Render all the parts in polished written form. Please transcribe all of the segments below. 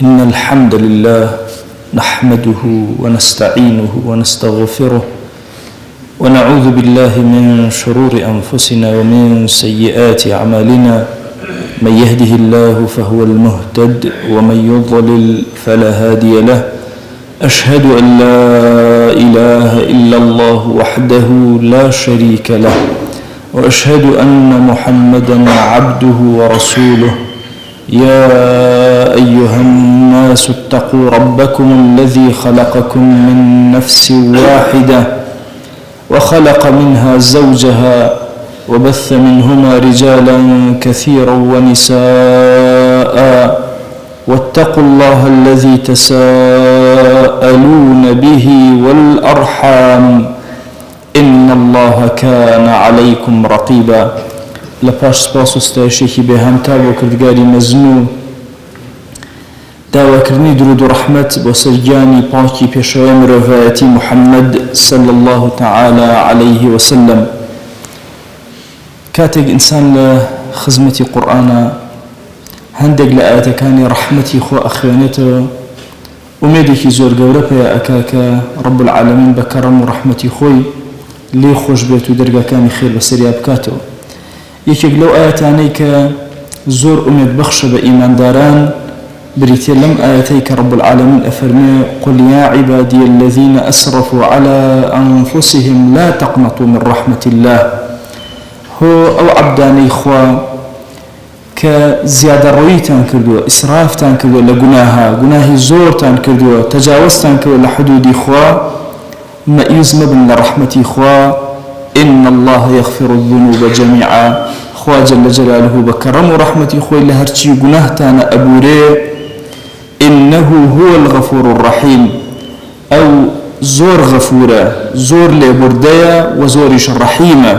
إن الحمد لله نحمده ونستعينه ونستغفره ونعوذ بالله من شرور أنفسنا ومن سيئات أعمالنا. من يهده الله فهو المهتد ومن يضلل فلا هادي له. أشهد أن لا إله إلا الله وحده لا شريك له، وأشهد أن محمدا عبده ورسوله. يا أيها الناس اتقوا ربكم الذي خلقكم من نفس واحدة وخلق منها زوجها وبث منهما رجالا كثيرا ونساء، واتقوا الله الذي تساءلون به والأرحام إن الله كان عليكم رقيبا. لپاش سپاس و ستایشێکی بێهامتا بۆ کردگاری مەزنوو، داواکردنی درود و ڕەحمەت بۆ سەرگیانی پاکی پێشەوەی مرۆڤایەتی محەممەد صلی الله تعالی عليه وسلم. کاتێک ئینسان لە خزمەتی قورئانە هەندێک لە ئاەتەکانی ڕەحمەتی خۆ ئەخوێنێتەوە، ئومێدێکی زۆر گەورە پێ ئەکا کە ڕەب العالەمین بە کەڕەم و ڕەحمەتی خۆی لێ خۆش بێت و دەرگاکانی خێر بەسەریا بکاتەوە. یەکێک لەو ئاەتانەی کە زۆر ئومێد بەخشە بە ئیمانداران بریتێ لەم ئاەتەی کە ڕەب العالەمین ئەفەرمێ قل يا عبادي الذين أسرفوا على أنفسهم لا تقنطوا من رحمة الله. هو ئەو عەبدانەی خوا کە زیادەڕەویتان کردووە، ئیسرافتان کردووە لە گوناها، گوناهی زۆرتان کردووە، تەجاوزتان کردووە لە حدودی خوا، مەئیوز مەبن لە ڕەحمەتی خوا. إن الله يغفر الذنوب جميعا. خوا جل جلاله بكرم ورحمتي خوي لهرچی گناهتان أبوري. إنه هو الغفور الرحيم. أو زور غفورة، زور لبردية وزورش الرحيمة.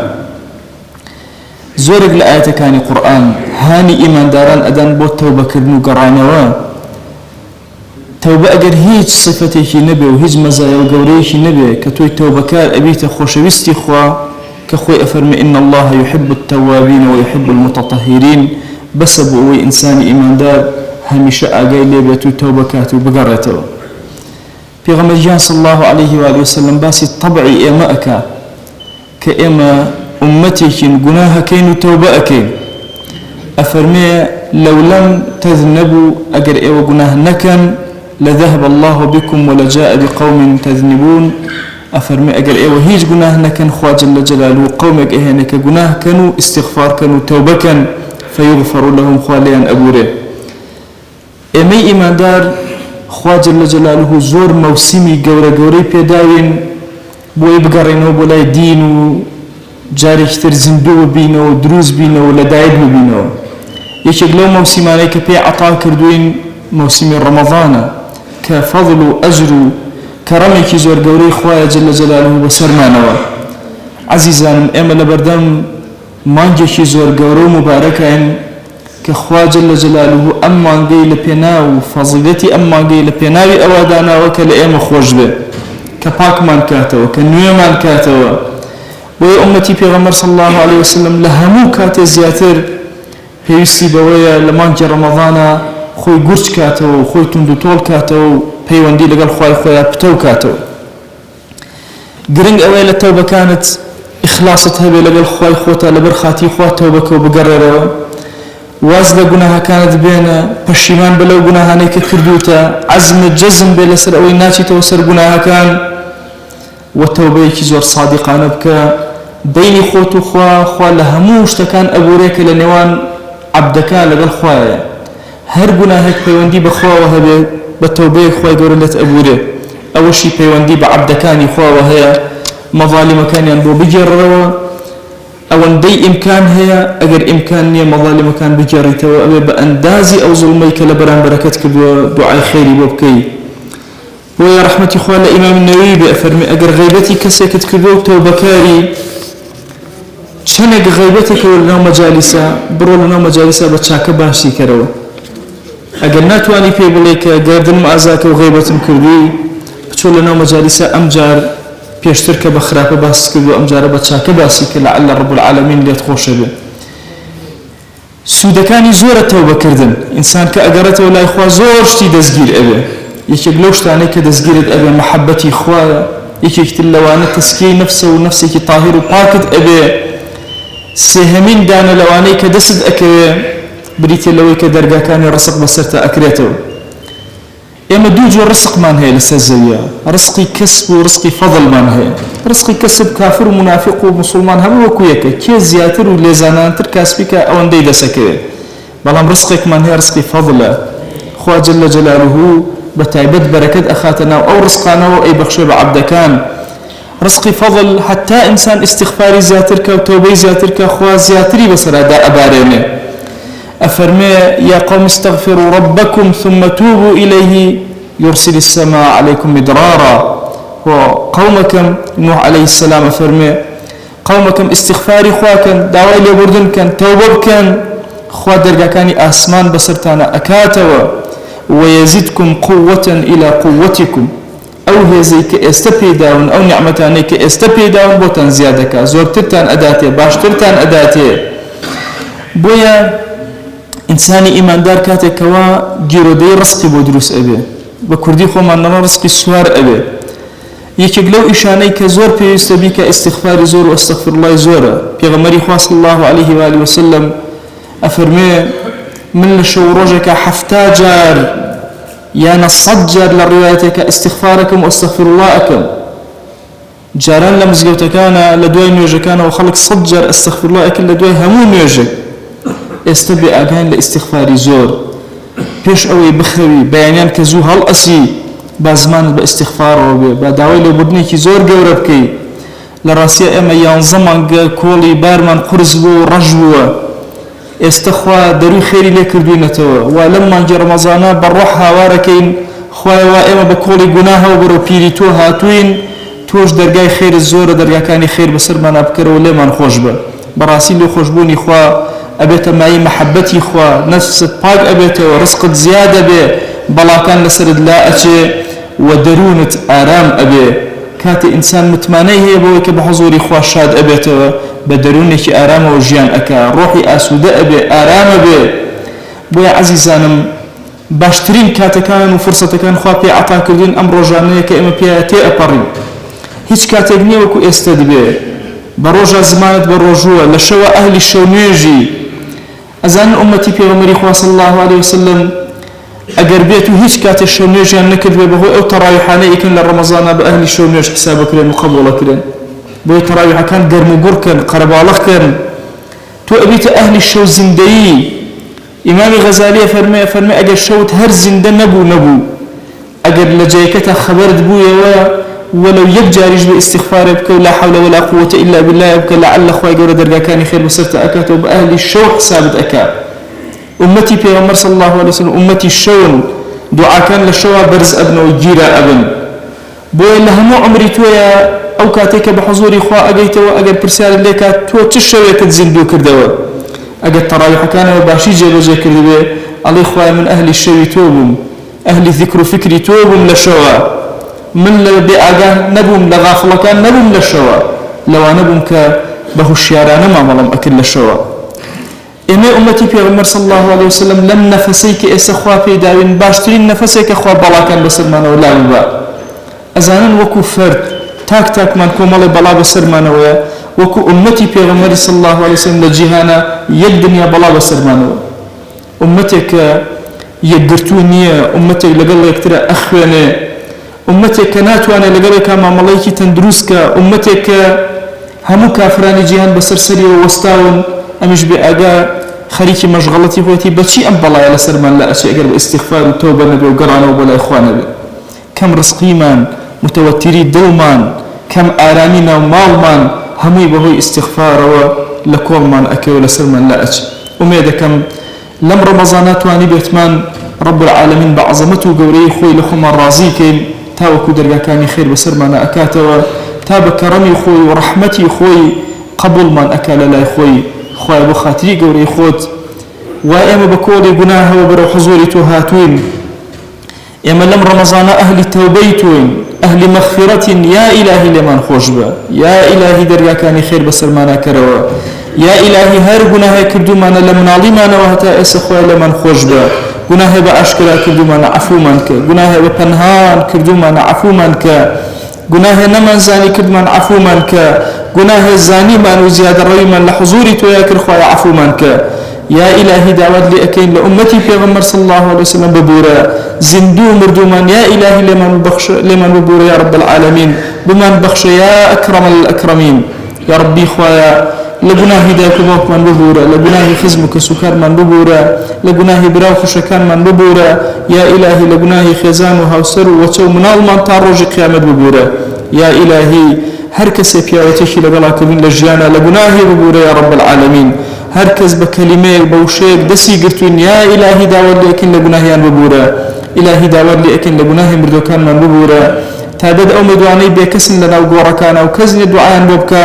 زورك لآيات كان قرآن هاني إيمان داران أدان بوت توبة كردنو قرانوا. توبة أجر هيج صفتك نبي وهيج مزايا وقوريك نبي كتوي توبة كار أبيت خوشويستي خوا كخوي أفرمي إن الله يحب التوابين ويحب المتطهرين. بس بوي إنسان إيمان دار هميشه أجاي لبيتو توبة كاتو بقرته. بيغمر جان صلى الله عليه وآله وسلم باسي طبعي إما أكا كإما أمتك جناها كين توبة أكين. أفرمي لو لم تذنبوا أجر إيوا جناه نكن لذهب الله بكم ولجاء بقوم تذنبون. أفرمي أجر إيوا هيج جناه نكن خوا جل جلاله قومك إهنك جناه كانوا استغفار كانوا توبة كان فيغفر لهم خواليان أبوره. إمي إيمان دار خوا جل جلاله زور موسمي جوري بيداين بوي بقرينو بولاي دينو جاري كتر زندو بينو دروز بينو لدايد بينو. يشك لو موسماني كبي عطا كردوين موسم رمضان كفضل أجر كرمك زور قوري خوايا جل جلاله بسرمانوا. عزيزان إما لبردم مانجك زور قورو مباركين كخوا جل جلاله أما نقي لبناو فضيلتي أما نقي لبناوي أوادانا وكالإيم خوش به كباك مان كاتوا كنوية مان كاتوا. ويا أمتي پیغمبر صلى الله عليه وسلم لهمو كاتي زياتر پێویستی بەوەیە لە مانگی ڕەمەضانە خۆی گورج کاتەوە و خۆی توند و تۆڵ کاتەوە و پەیوەندی لەگەڵ خوای خۆیان پتە کاتەوە. گرنگ ئەوەیە لە تەوبەکانت ئیخلاست هەبێ لەگەڵ خوای خۆتا لەبەر خاتی خوا تەوبەکە و بگەڕێرەوە. واز لە گوناهەکانت بێنە، پەشیمان بە لەو گوناهانەی کە کردوتە، عەزمت جەزم بێ لەسەر ئەوەی ناچیتەوە سەر گوناهەکان و تەوبەیەکی زۆر سادقانە بکە بینی خۆت و خوا لە هەموو شتەکان ئەبورێکە لە نێوان عەبدەکان لەگەڵ خوایە. هەر گوناهێک پەیوەندی بە خواوە هەبێ بە تەوبەیەک خوای گەورە لێت ئەبورێ. ئەوەشی پەیوەندی بە عەبدەکانی خواوە هەیە مەظالیمەکانیان بۆ بگێڕەوە. ئەوەندەی ئیمکان هەیە ئەگەر ئیمکان نییە مەظالیمەکان بگێڕیتەوە ئەوێ بە ئەندازی ئەو زوڵمەی کە لە بەرامبەرەکەت کردووە دوعای خێری بۆ بکەی. ويا رحمتي خوال إمام النووي بأفرمي أجر غيبتي كسكت كذوب توبكاري چنك غيبتك ولنا مجالسة برو لنا مجالسة بتشاك باشي كروا أجر ناتواني في بليك قادن مأزاك وغيبتم كردوي بتشو لنا مجالسة أمجار بيشترك بخراب باس كذو أمجار بتشاك باسي لعل رب العالمين ليتخوش به. سوودەکانی زۆرە تەوبەکردن ئینسان کە ئەگەڕێتەوە لای خوا زۆر شتی دەستگیر ئەبێ یەکێک لەو شتانەی کە دەستگیرت ئەبێ مەحەبەتی خوایە یەکێکتر لەوانە تەسکیەی نەفسە و نەفسێکی تاهیر و پاکت ئەبێ سێهەمین دانە لەوانەی کە دەست ئەکەوێ بریتێ لەوەی کە دەرگاکانی ڕزق بەسەرتە ئەکرێتەوە ئێمە دوو جۆر ڕزقمان هەیە لەسەر زەویە ڕزقی کەسب و ڕزقی فەضڵمان هەیە ڕزقی کەسب کافر و منافق و مسلمان هەموو وەکو یەکە کێ زیاتر و لێزانانتر کاسبیکە ئەوەندەی دەسەکەوێت بەڵام ڕزقێکمان هەیە ڕزقی فەضڵە خوا جەل جەلالوه بتایبەت بەرەکەت ئەخاتە ناو ئەو ڕزقانەوە ئەی بەخشێ بە عەبدەکان رزقی فضل حتى إنسان استغفاري زياترك وتوبي زياترك خوا زياتري بسرادا أبارينه أفرمي يا قوم استغفروا ربكم ثم توبوا إليه يرسل السماء عليكم مدرارا وقومكم نوح عليه السلام أفرمي قومكم استغفاري خواكن دعوة لبردن كان توبة كان خوا درقا كاني آسمان بسرتانا أكاتوا ويزيدكم قوة إلى قوتكم أو هي زي كاستبي داون أو نعمتاني كاستبي داون بوتان زيادك زورتتان أداتي باشترتان أداتي بويا إنساني إيمان دار كاتك كوا جيرو دي رزقي بودروس أبي بكردي خو من رزقي سوار أبي يكيك لو إشاني كزور بيستبي كاستغفار زور واستغفر الله زور بيغمري خواه صلى الله عليه وآله وسلم أفرمي من لشوروجك حفتاجار يا نصجر للروايتك استغفاركم واستغفر اللهكم جاران لمزقوتكانا لدوي نيوجكانا وخلق صجر استغفر الله أكل لدوي همون نيوجك استبي أغان لاستغفاري زور بيش أوي بخوي بيانيان كزو هل أسي بازمان باستغفار بداوي لبدني كي زور قوربكي لراسيا اما ينظمان كولي بارمان قرزبو رجبو استخوا درو خيري لكردينتو ولما جاء رمضان بروحها واركين خويا وائما بكولي قناها وبرو بيريتو هاتوين توش درقاي خير الزور درقا كاني خير بسر ما نبكر وليمان خوشبه براسي لو خوشبوني خوا أبيت معي محبتي خوا نفس باق أبيت ورزق زيادة به بلا كان لسرد لا أتي ودرونة آرام أبي كاتي إنسان متماني هي بويك بحضوري خوا شاد أبيت بدرونك آرام وجيان أكا روحي أسود أبي آرام أبي بويا عزيزانم باشترين كاتكان وفرصة كان خوا بي عطا كردين أمر جانية كإما بياتي أبرين هيش كاتقني وكو استدبي بروجا زمانت بروجوة لشوا أهل الشونيجي أزان أمتي بيغمري خوا صلى الله عليه وسلم أقر بيتو هيش كات الشونيجي أنكد بيبهو أو ترايحاني إكن لرمضان بأهل الشونيج حسابك لين مقبولة كرين بوي تراويح كان قرم قركن قربالخ كان تو أبيت أهل الشو زندي إمام غزالي فرمي أجر شوت هر زند نبو أجر لجايكته خبرت بويا ولو يبجارج باستغفار يبكى لا حول ولا قوة إلا بالله يبكى لعل أخوي قول درجة كان خير بصرت أكات وبأهل الشو حسابت أكا أمتي بيغمر صلى الله عليه وسلم أمتي الشون دعاء كان للشوا برز أبن وجيرا أبن بويا لهمو عمري تويا أو كاتيك بحضوري خوا أجيت وأجر برسالة لك تو تشوي كتزندو كردوا أجر تراويح كان وباشي جل كردوا علي خوا من أهل الشوي توبهم أهل ذكر فكري توبهم لشوا من بأجان نبهم لغافلة كان نبهم لشوا لو نبهم كبهوشياران ما ملهم أكل لشوا إما أمتي في عمر صلى الله عليه وسلم لم نفسيك إسخوا في داوين باشترين نفسيك خوا بلا كان بسرمان ولا مبا أزانا وكو فرد تاك من كومالي بلا بسرمانويا وكو أمتي بيغمري صلى الله عليه وسلم لجيهانا يدنيا بلا بسرمانويا أمتك يقرتونية أمتك لقل يكترى أخواني أمتك ناتوانا لقل كاما ملايكي تندروسك أمتك همو كافراني جيهان بسرسري ووستاون أمش بأقا خريكي مشغلتي بوتي بچي أم بلا يلا سرمان لا أشياء قرب استغفار وتوبة نبي وقرانا وبلا إخوانا بي كم رزقيمان متوتري دومان كم آرامنا ومالمان همي بهوي استغفار ولكل من أكي ولسرمان لا أجي أميدا كم لم رمضانات واني بيتمان رب العالمين بعظمته قوري خوي لخما رازيكين تاوكو درقا كاني خير بسرمان أكاتوا تاب كرمي خوي ورحمتي خوي قبل من أكال لا خوي خوي بخاتري قوري خوت وإما بكولي قناه وبرو حضوري توهاتوين إما لم رمضان أهل توبيتوين أهل مغفرة يا إلهي لمن خوشبه يا إلهي دريا كاني خير بسرمانا كروا يا إلهي هر گناه كردو مانا لمنالي مانا وهتا إس خواه لمن خوش با گناه بأشكرا كردو مانا عفو منك گناه بپنهان كردو مانا عفو منك گناه نمن زاني كرد من عفو منك گناه زاني من وزيادة روي من لحضوري تو ياكر خواه عفو منك يا إلهي دعوت لي أكين لأمتي في غمر صلى الله عليه وسلم ببورا زندو مردو من يا إلهي لمن ببورا يا رب العالمين بمن بخش يا أكرم الأكرمين يا ربي خواه لجناه داك موك من ببورا لجناه خزمك سكر من ببورا لجناه براو خشكان من ببورا يا إلهي لجناه خزان وهوسر وتو منال من طارج قيامة ببورا يا إلهي هركس بياوتيش لقلاك من لجيانا لجناه ببورا يا رب العالمين هركز بكلمة بوشيك دسي قرتون يا إلهي داود لكن لجناه ببورا إلهي داود لكن لجناه مردوكان من ببورا تعدد أو مدواني بكسن لنا وقوركان أو كزن دعاء بوبكا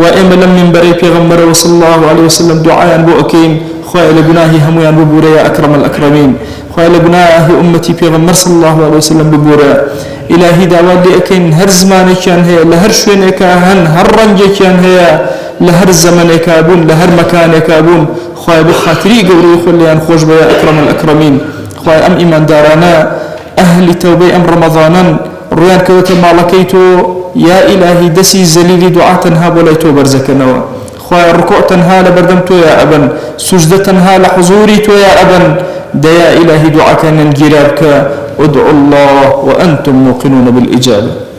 وإما لم من بري پیغمبر صلى الله عليه وسلم دعاء بوكين خواه لجناهي هميان ببورا يا أكرم الأكرمين خواه لجناهي أمتي پیغمبر صلى الله عليه وسلم ببورا إلهي دعوات لأكين هر زماني كان هي لهر شوينك هن هر رنجي كان هي لهر زمنك أبون لهر مكانك أبون خواه بخاطري قوري خليان خوش بيا أكرم الأكرمين خواه أم إيمان دارانا أهل توبي أم رمضانا رويان كوتا مالكيتو يا إلهي دسي زليلي دعاء تنها بوليتو برزكنوا خواه الركوع تنها لبردمتو يا أبن سجدة تنها لحضوري تو يا أبن دا يا إلهي دعاء كان نجيرابك ادعوا الله وأنتم موقنون بالإجابة